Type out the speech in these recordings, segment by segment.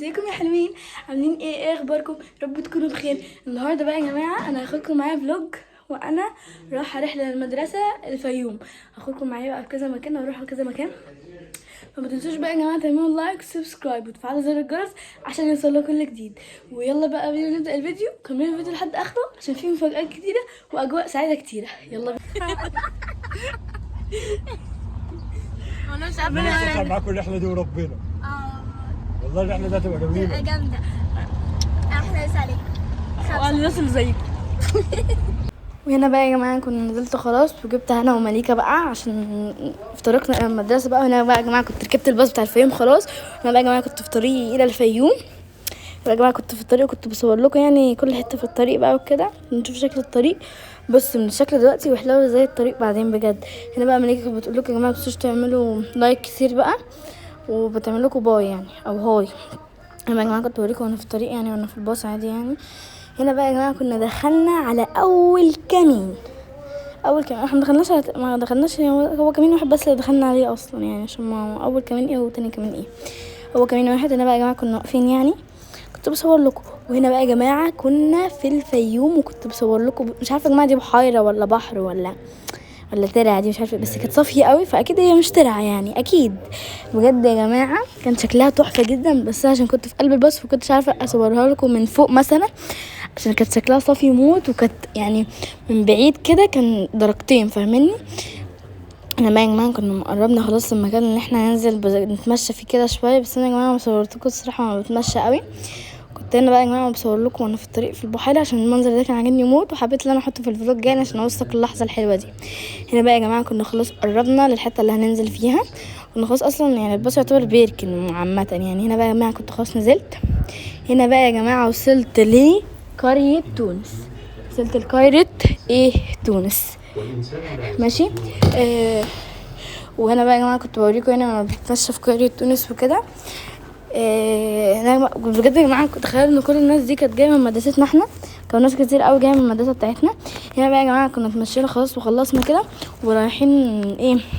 ازيكم يا حلوين؟ عاملين ايه اخباركم؟ رب تكونوا بخير. النهارده بقى يا جماعه انا هاخدكم معايا فلوج، وانا رايحه رحله للمدرسه الفيوم. هاخدكم معايا بقى في كذا مكان، هروح لكذا مكان. فما تنسوش بقى يا جماعه تعملوا لايك وسبسكرايب وتفعلوا زر الجرس عشان يوصلكوا كل جديد. ويلا بقى قبل ما نبدا الفيديو كملوا الفيديو لحد اخره عشان فيه مفاجآت كتيره واجواء سعيده كتيره. يلا والله مش ربنا عارفه يسهل معاكم الرحله دي وربنا. والله الرحله دي هتبقى جميله. جامده. احلى مسا عليكم وعلى الناس اللي زيكم. وهنا بقى يا جماعه كنا نزلت خلاص وجبت انا ومليكه بقى عشان في طريقنا الى المدرسه بقى. هنا بقى يا جماعه كنت ركبت الباص بتاع الفيوم خلاص. هنا بقى يا جماعه كنت في طريقي الى الفيوم. يا جماعه كنت في الطريق وكنت بصور لكم يعني كل حته في الطريق بقى وكده نشوف شكل الطريق. بص من الشكل دلوقتي وحلو زي الطريق بعدين بجد. هنا بقى مليكه بتقول لكم يا جماعه متنسوش تعملوا لايك كتير بقى وبتعمل لكم باي يعني او هاي. انا يا جماعه كنت بوريكم وانا في الطريق يعني وانا في الباص عادي يعني. هنا بقى يا جماعه كنا دخلنا على اول كمين. احنا ما دخلناش هو كمين واحد بس اللي دخلنا عليه اصلا يعني عشان ما اول كمين ايه وتاني كمين ايه. هو كمين واحد. هنا بقى يا جماعه كنا واقفين يعني كنت بصور لكم. وهنا بقى يا جماعه كنا في الفيوم وكنت بصور لكم. مش عارفه يا جماعه دي بحيره ولا بحر ولا ترعه دي مش عارفه بس كانت صافيه قوي فاكيد هي مش ترعه يعني اكيد. بجد يا جماعه كان شكلها تحفه جدا بس عشان كنت في قلب الباص فكنتش عارفه اصورها لكم من فوق مثلا عشان كانت شكلها صافي موت وكانت يعني من بعيد كده كان درجتين فاهميني. انا بقى يا جماعه كنا قربنا خلاص المكان اللي احنا هننزل نتمشى فيه كده شويه. بس انا يا جماعه ما صورتكم الصراحه ما بتمشى قوي. كنت انا بقى يا جماعه بصور لكم وانا في الطريق في البحيره عشان المنظر ده كان عاجبني موت وحبيت ان انا احطه في الفلوج يعني عشان اوثق اللحظه الحلوه دي. هنا بقى يا جماعه كنا خلاص قربنا للحته اللي هننزل فيها. كنا خلاص اصلا يعني الباص يعتبر بيركن عامه يعني. هنا بقى يا جماعه كنت خلاص نزلت. هنا بقى يا جماعه وصلت لقريه تونس. وصلت لقريه تونس ماشي. وهنا بقى يا جماعه كنت بوريكم هنا وانا بتمشى في قريه تونس وكده. بجد يا جماعه تخيلوا ان كل الناس دي كانت جايه من مدرستنا احنا. كان ناس كتير قوي جايه من المدرسه بتاعتنا. هنا بقى يا جماعه كنا اتمشينا خلاص وخلصنا كده ورايحين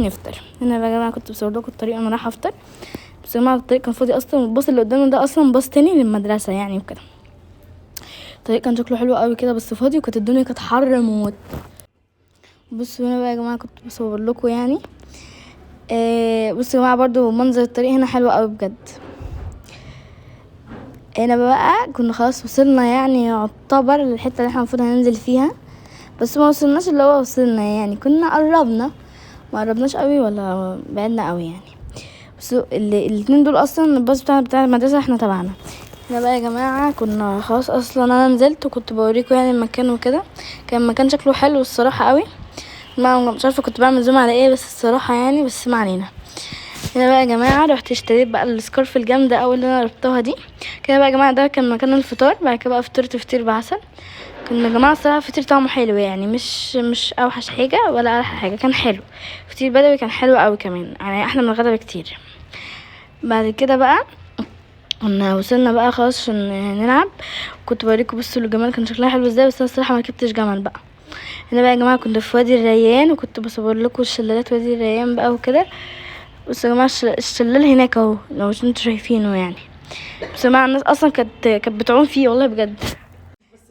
نفطر. هنا بقى يا جماعه كنت بصور لكم الطريق انا رايحه افطر. بس يا جماعه الطريق كان فاضي اصلا والباص اللي قدامنا ده اصلا باص تاني للمدرسه يعني وكده. الطريق كان شكله حلو قوي كده بس فاضي وكانت الدنيا كانت حر موت. بصوا هنا بقى يا جماعه كنت بصور لكم يعني. بصوا يا جماعه برضو منظر الطريق هنا حلو قوي بجد. هنا بقى كنا خلاص وصلنا يعني يعتبر الحته اللي احنا المفروض هننزل فيها بس ما وصلناش اللي هو وصلنا يعني كنا قربنا ما قربناش قوي ولا بعدنا قوي يعني. بس الاتنين دول اصلا الباص بتاع المدرسه احنا تبعنا. هنا بقى يا جماعه كنا خلاص اصلا انا نزلت وكنت بوريكم يعني المكان وكده. كان مكان شكله حلو الصراحه قوي. ما مش عارفه كنت بعمل زوم على ايه بس الصراحه يعني بس ما علينا. هنا بقى يا جماعه رحت اشتريت بقى السكارف الجامده قوي اللي انا ربطها دي كده بقى يا جماعه. ده كان مكان الفطار. بعد كده بقى فطرت فطير بعسل. كان يا جماعه الصراحه فطير طعمه حلو يعني مش اوحش حاجه ولا احلى حاجه. كان حلو فطير بدوي كان حلو قوي كمان يعني احلى من الغدا بكتير. بعد كده بقى كنا وصلنا بقى خلاص عشان نلعب. كنت بوريكم بصوا الجمال كان شكلها حلو ازاي بس انا الصراحه ما ركبتش جمل بقى. هنا بقى يا جماعه كنت في وادي الريان وكنت بصور لكم الشلالات وادي الريان بقى وكده. بس يا جماعه الشلال هناك اهو لو انتوا شايفينه يعني. بس يا جماعه الناس اصلا كانت بتعوم فيه والله بجد.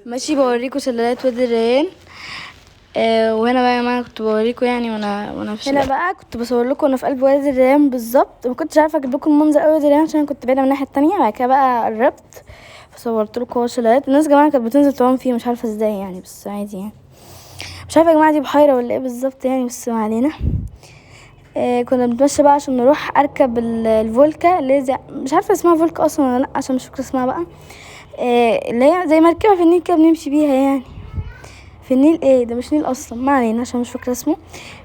ماشي بوريكم شلالات وادي الريان. وهنا بقى يا جماعه كنت بوريكم يعني وانا في هنا بقى كنت بصور لكم وانا في قلب وادي الريان بالظبط. ما كنتش عارفه اجيب لكم المنظر قوي وادي الريان عشان كنت بعيده من الناحيه التانية. بعد كده بقى قربت فصورت لكم الشلالات. الناس يا جماعه كانت بتنزل تعوم فيه مش عارفه ازاي يعني بس عادي يعني. مش عارفه يا جماعه دي بحيره ولا ايه بالظبط يعني بس ما علينا. كنا بنتمشى بقى عشان نروح اركب الفولكا اللي مش عارفه اسمها فولكا اصلا ولا لا عشان مش فاكره اسمها بقى. اللي هي زي مركبه في النيل كده بنمشي بيها يعني في النيل. ايه ده مش نيل اصلا ما علينا عشان مش فاكره اسمه.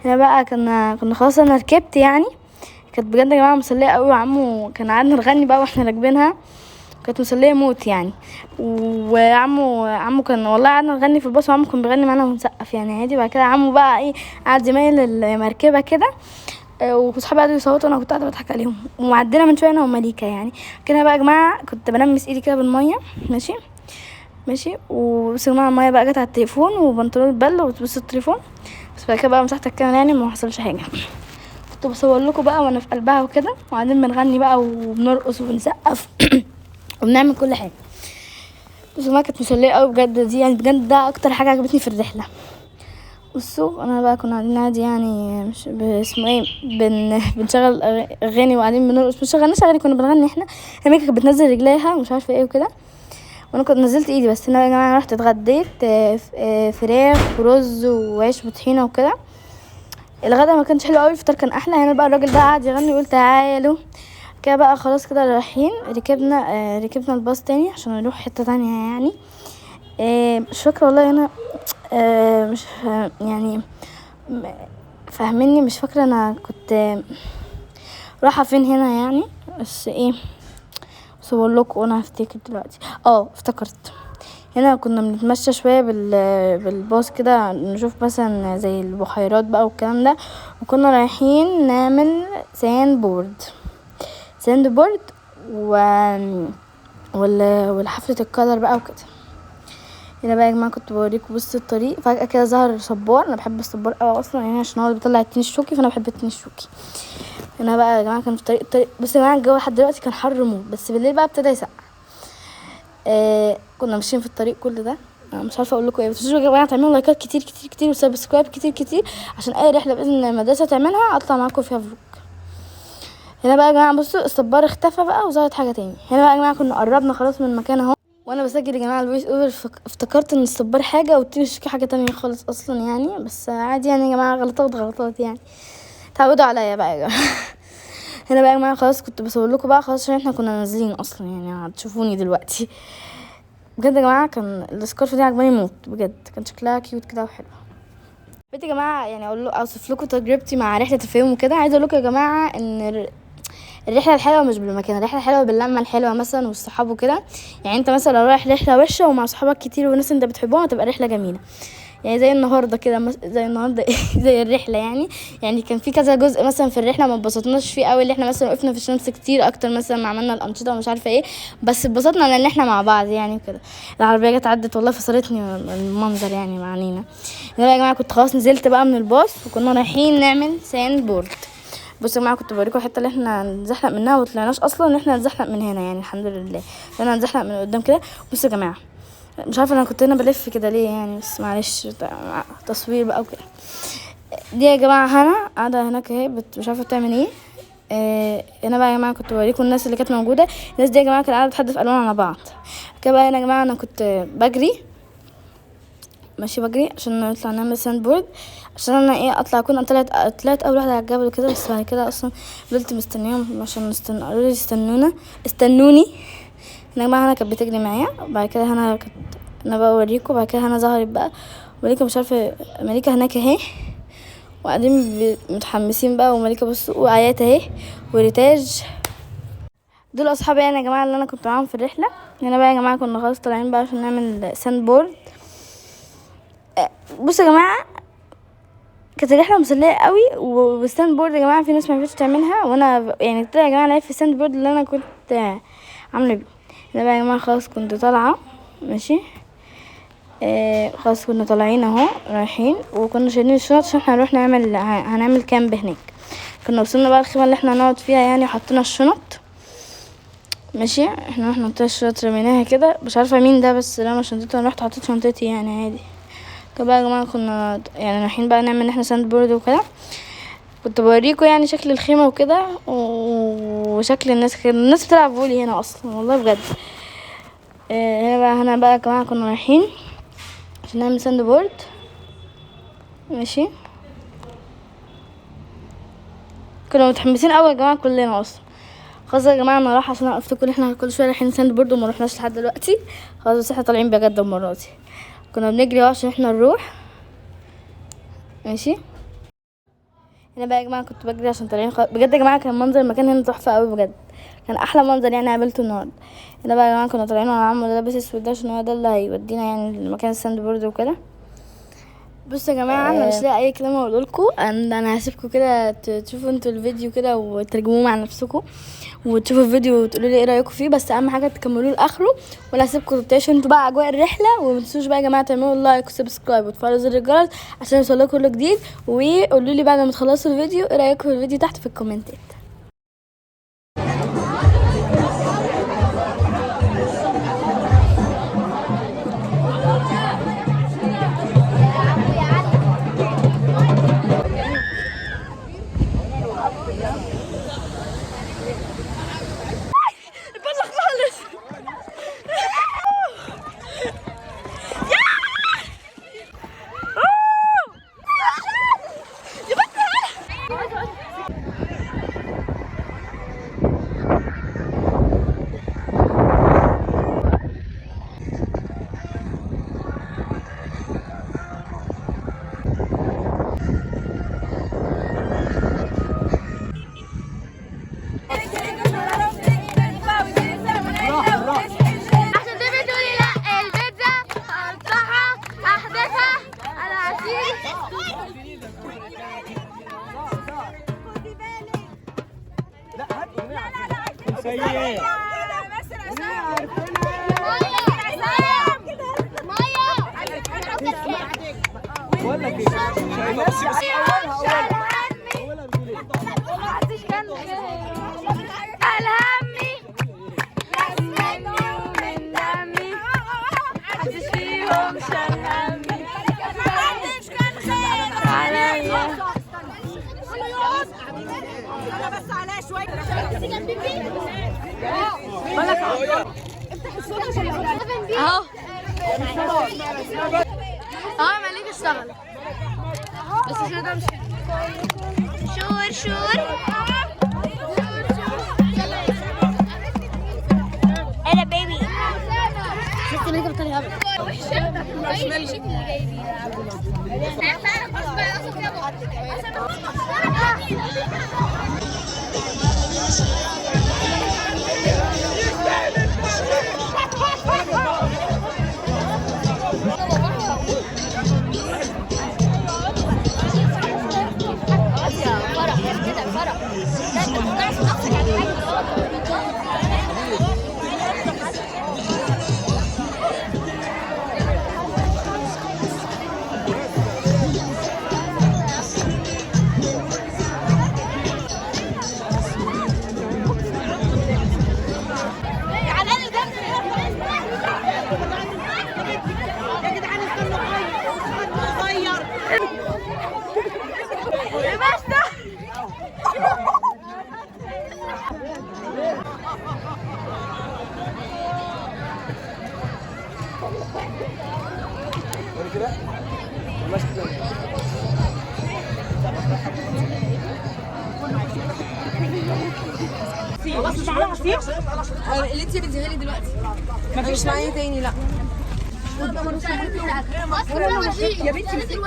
هنا بقى كنا خلاص انا ركبت يعني. كانت بجد يا جماعه مسليه قوي وعمو كان قعدنا نغني بقى واحنا راكبينها. كانت مسليه موت يعني. وعمو كان والله قعدنا نغني في الباص وعمو كان بيغني معانا ونسقف يعني عادي. بعد كده عمو بقى قعد يميل المركبه كده وصحابي قعدوا يصوتوا انا كنت قاعده بضحك عليهم. وعدينا من شويه انا ومليكه يعني كده بقى يا جماعه كنت بلمس ايدي كده بالميه ماشي. وبس يا جماعه الميه بقى جت على التليفون وبنطلون اتبل وتبص التليفون. بس بعد كده بقى مسحت الكاميرا يعني ما حصلش حاجه. كنت بصور لكم بقى وانا في قلبها وكده وقاعدين بنغني بقى وبنرقص وبنسقف وبنعمل كل حاجه. بس ما كانت مسليه قوي بجد دي، يعني بجد ده اكتر حاجه عجبتني في الرحله. بصوا انا بقى كنا قاعدين عادي يعني مش اسمه ايه بنشغل اغاني وقاعدين بنرقص، مش شغلناش اغاني كنا بنغني احنا. هي كانت بتنزل رجليها ومش عارفه ايه وكده، وانا كنت نزلت ايدي بس. انا يا جماعه رحت اتغديت فراخ ورز وعيش وطحينه وكده. الغدا ما كانش حلو قوي، الفطار كان احلى. هنا بقى الراجل بقى قعد يغني ويقول تعالوا كده بقى. خلاص كده رايحين، ركبنا الباص تاني عشان نروح حته تانية يعني. مش فاكره والله انا مش يعني فاهميني، مش فاكره انا كنت رايحه فين هنا يعني. بس بس بقول لكم انا هفتكر دلوقتي. افتكرت. هنا كنا بنتمشى شويه بالباص كده، نشوف مثلا زي البحيرات بقى والكلام ده، وكنا رايحين نعمل ساند بورد والحفله الكلر بقى وكده. هنا بقى يا جماعه كنت بوريكم بص الطريق، فجاه كده ظهر صبار. انا بحب الصبار قوي اصلا يعني، عشان هو اللي بيطلع التين الشوكي، فانا بحب التين الشوكي. هنا بقى يا جماعه كان في الطريق بصوا يا جماعه الجو لحد دلوقتي كان حر موت، بس بالليل بقى ابتدى يسقع. كنا ماشيين في الطريق كل ده. انا مش عارفه اقول لكم ايه، بس يا جماعه تعملوا لايكات كتير كتير كتير وسبسكرايب كتير كتير، عشان اي رحله باذن المدرسه تعملها اطلع معاكم فيها فلوج. هنا بقى يا جماعه بصوا الصبار اختفى بقى وظهرت حاجه تاني. هنا بقى يا جماعه كنا قربنا خلاص من المكان اهو، وانا بسجل يا جماعه الفويس اوفر افتكرت ان الصبار حاجه والتين الشوكي حاجه تانية خالص اصلا يعني. بس عادي يعني يا جماعه، غلطات يعني، تعودوا عليا بقى يا جماعه. هنا بقى يا جماعه خلاص كنت بصور لكم بقى خلاص، عشان احنا كنا نازلين اصلا يعني، هتشوفوني دلوقتي. بجد يا جماعه كان السكارف دي عجباني موت بجد، كان شكلها كيوت كده وحلو. بجد يا جماعه يعني اوصف لكم تجربتي مع رحله الفيوم وكده. عايزه اقول لكم يا جماعه ان الرحله الحلوه مش بالمكان، الرحله الحلوه باللمه الحلوه مثلا والصحاب وكده. يعني انت مثلا لو رايح رحله وحشه ومع صحابك كتير وناس انت بتحبهم، هتبقى رحله جميله يعني. زي النهارده كده زي النهارده زي الرحله يعني كان في كذا جزء مثلا في الرحله ما اتبسطناش فيه قوي، اللي احنا مثلا وقفنا في الشمس كتير اكتر مثلا ما عملنا الانشطه ومش عارفه ايه، بس اتبسطنا لان احنا مع بعض يعني كده. العربيه جت عدت والله فصلتني المنظر يعني معنينا. يا جماعه كنت خلاص نزلت بقى من الباص وكنا رايحين نعمل ساند بورد. بصوا يا جماعه كنت بوريكم الحته اللي احنا نزحلق منها وطلعناش اصلا ان احنا نزحلق من هنا يعني، الحمد لله انا نزحلق من قدام كده. بصوا يا جماعه مش عارفه انا كنت هنا بلف كده ليه يعني، بس معلش تصوير بقى وكده. دي يا جماعه هنا قاعده هناك اهي مش عارفه بتعمل ايه. هنا بقى يا جماعه كنت بوريكم الناس اللي كانت موجوده. الناس دي يا جماعه كانت قاعده بتحدف الوان على بعض كده بقى. هنا يا جماعه انا كنت بجري بجري عشان نطلع نعمل ساند بورد، عشان انا اطلع اكون طلعت اول واحده على الجبل وكده. بس بعد كده اصلا فضلت مستنيهم عشان قالوا لي استنوني. هنا يا جماعه انا كانت بتجري معايا، وبعد كده انا بقى اوريكم. بعد كده انا ظهرت بقى مليكه، مش عارفه مليكه هناك اهي، وقاعدين متحمسين بقى. ومليكه بصوا وآيات اهي وريتاج، دول اصحابي يعني يا جماعه اللي انا كنت معاهم في الرحله. هنا بقى يا جماعه كنا خلاص طالعين بقى عشان نعمل ساند بورد. بصوا يا جماعه كانت الرحله مسليه قوي، والساند بورد يا جماعه في ناس ما عرفتش تعملها، وانا يعني طلع يا جماعه لعبت في الساند بورد اللي انا كنت عامله بيه. هنا بقى يا جماعه خلاص كنت طالعه ماشي. خلاص كنا طالعين اهو رايحين، وكنا شايلين الشنط عشان احنا هنروح هنعمل كامب هناك. كنا وصلنا بقى الخيمه اللي احنا هنقعد فيها يعني، وحطينا الشنط ماشي. احنا رحنا نحط الشنط رميناها كده، مش عارفه مين ده بس رمى شنطته، انا رحت حطيت شنطتي يعني عادي كده بقى يا جماعه. كنا يعني رايحين بقى نعمل احنا ساند بورد وكده. كنت بوريكم يعني شكل الخيمه وكده وشكل الناس بتلعب فولي هنا اصلا والله بجد. هنا بقى يا جماعه كنا رايحين عشان نعمل ساند بورد ماشي. كنا متحمسين قوي يا جماعه كلنا اصلا. خلاص يا جماعه انا رايحه عشان افتكر ان احنا كل شويه رايحين ساند بورد وما رحناش لحد دلوقتي. خلاص بس احنا طالعين بجد المره دي، كنا بنجري عشان احنا نروح ماشي. هنا بقى يا جماعه كنت بجري عشان طالعين بجد يا جماعه كان منظر المكان هنا تحفه قوي بجد، كان احلى منظر يعني قابلته النهارده. هنا بقى يا جماعه كنا طالعين وانا عامله لابس اسود ده عشان هو ده اللي هيودينا يعني المكان الساند بورد وكده. بصوا يا جماعه انا مش لاقي اي كلام اقوله لكم، انا هسيبكم كده تشوفوا انتوا الفيديو كده وترجموه مع نفسكم وتشوفوا الفيديو وتقولوا لي ايه رايكم فيه. بس اهم حاجه تكملوه لاخره، ولا هسيبكم تعيشوا انتوا بقى اجواء الرحله. وما تنسوش بقى يا جماعه تعملوا لايك وسبسكرايب وتفعلوا زر الجرس عشان يوصلكم كل جديد. وقولوا لي بعد ما تخلصوا الفيديو ايه رايكم في الفيديو تحت في الكومنتات. اهو مالك اشتغل بس شو ده مش شور انا بيبي شفت مالك بطلع خلاص مش معانا عصير؟ اللي انت بتديها لي دلوقتي مفيش معايا تاني لا يا بنتي